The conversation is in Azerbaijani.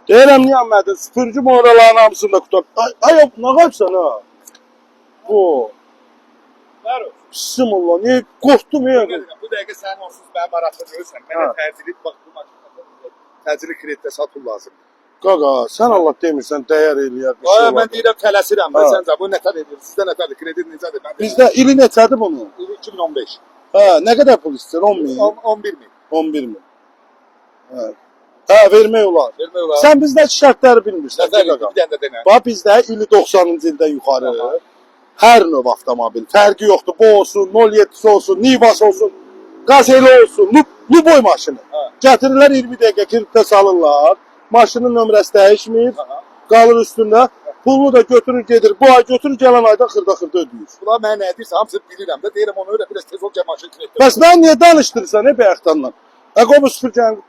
Deyirəm niyə mədə süpürgü moraların hamısında qutar. Ay nə qalbsan ha? Bu. Var o. Bismillah, niyə qorxdum ya? Bu dəqiqə sən onsuz mən maraqlı görürsən. Mənə təcili bax bu maşında təcili kreditdə satıl lazım. Qaqa, sən Allah demirsən dəyər eləyər bir şey Ay var. mən deyirəm tələsirəm. Mən səncə bu nətər edir? Sizdə nətərdir? Kredit necədir? Mən Bizdə ili neçədir bunun? 2015. Hə, nə qədər pul istəyir? 10 min? 11 min. 11 min. Hə. Hə, vermək olar. Vermək olar. Sən bizdəki şərtləri bilmirsən. Nəzər bir dənə də denə. Bax bizdə ili 90-cı ildən yuxarı hər növ avtomobil, fərqi yoxdur. Bu olsun, 07'si olsun, Nivası olsun, Gazeli olsun, Luboy maşını. Gətirirlər 20 dəqiqə kreditdə salırlar. Maşının nömrəsi dəyişmir, qalır üstündə. Pulunu da götürür gedir. Bu ay götürür, gələn ayda xırda ödəyir. Bunlar mənə nə deyirsə hamısı bilirəm də. Deyirəm onu öyle biraz tez ol gəl maşın kreditdə. Bəs mən niyə danışdırırsan, bayaqdandan? Qoy bu süpürgəni.